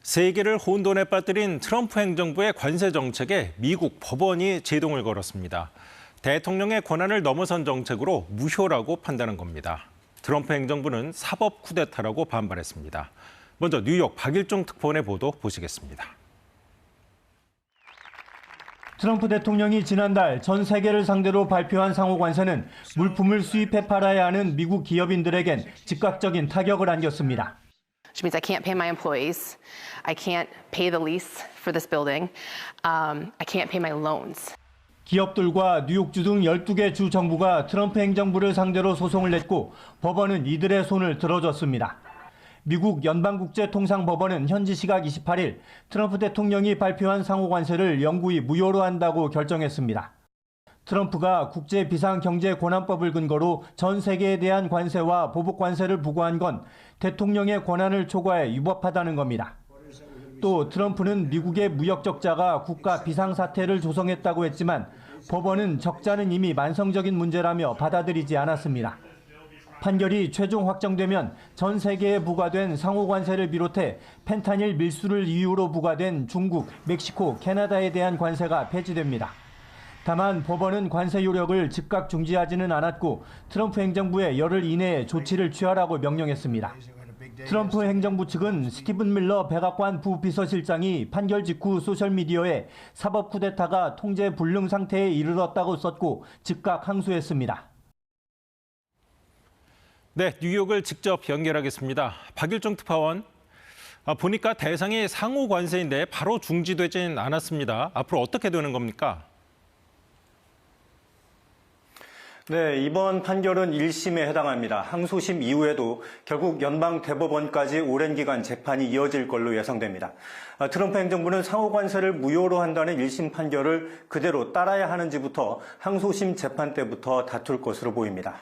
세계를 혼돈에 빠뜨린 트럼프 행정부의 관세 정책에 미국 법원이 제동을 걸었습니다. 대통령의 권한을 넘어선 정책으로 무효라고 판단한 겁니다. 트럼프 행정부는 사법 쿠데타라고 반발했습니다. 먼저 뉴욕 박일종 특파원의 보도 보시겠습니다. 트럼프 대통령이 지난달 전 세계를 상대로 발표한 상호 관세는 물품을 수입해 팔아야 하는 미국 기업인들에겐 즉각적인 타격을 안겼습니다. Which means I can't pay my employees, I can't pay the lease for this building, I can't pay my loans. 기업들과 뉴욕주 등 12개 주 정부가 트럼프 행정부를 상대로 소송을 냈고 법원은 이들의 손을 들어줬습니다. 미국 연방국제통상법원은 현지 시각 28일 트럼프 대통령이 발표한 상호 관세를 영구히 무효로 한다고 결정했습니다. 트럼프가 국제비상경제권한법을 근거로 전 세계에 대한 관세와 보복 관세를 부과한 건 대통령의 권한을 초과해 위법하다는 겁니다. 또 트럼프는 미국의 무역 적자가 국가 비상사태를 조성했다고 했지만 법원은 적자는 이미 만성적인 문제라며 받아들이지 않았습니다. 판결이 최종 확정되면 전 세계에 부과된 상호 관세를 비롯해 펜타닐 밀수를 이유로 부과된 중국, 멕시코, 캐나다에 대한 관세가 폐지됩니다. 다만 법원은 관세 효력을 즉각 중지하지는 않았고 트럼프 행정부에 열흘 이내에 조치를 취하라고 명령했습니다. 트럼프 행정부 측은 스티븐 밀러 백악관 부비서실장이 판결 직후 소셜미디어에 사법 쿠데타가 통제 불능 상태에 이르렀다고 썼고 즉각 항소했습니다. 네, 뉴욕을 직접 연결하겠습니다. 박일종 특파원. 보니까 대상이 상호 관세인데 바로 중지되진 않았습니다. 앞으로 어떻게 되는 겁니까? 네, 이번 판결은 1심에 해당합니다. 항소심 이후에도 결국 연방대법원까지 오랜 기간 재판이 이어질 걸로 예상됩니다. 트럼프 행정부는 상호 관세를 무효로 한다는 1심 판결을 그대로 따라야 하는지부터 항소심 재판 때부터 다툴 것으로 보입니다.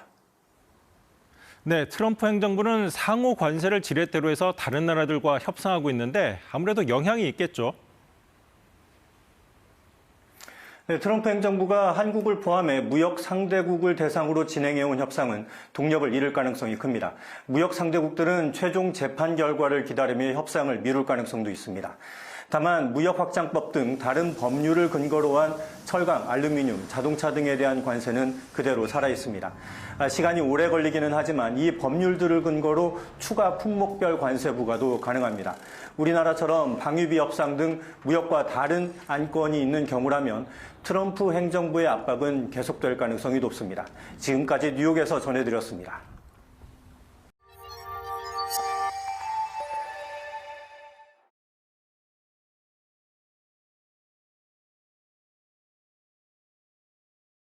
네, 트럼프 행정부는 상호 관세를 지렛대로 해서 다른 나라들과 협상하고 있는데 아무래도 영향이 있겠죠. 네, 트럼프 행정부가 한국을 포함해 무역 상대국을 대상으로 진행해온 협상은 동력을 잃을 가능성이 큽니다. 무역 상대국들은 최종 재판 결과를 기다리며 협상을 미룰 가능성도 있습니다. 다만 무역확장법 등 다른 법률을 근거로 한 철강, 알루미늄, 자동차 등에 대한 관세는 그대로 살아있습니다. 시간이 오래 걸리기는 하지만 이 법률들을 근거로 추가 품목별 관세 부과도 가능합니다. 우리나라처럼 방위비 협상 등 무역과 다른 안건이 있는 경우라면 트럼프 행정부의 압박은 계속될 가능성이 높습니다. 지금까지 뉴욕에서 전해드렸습니다.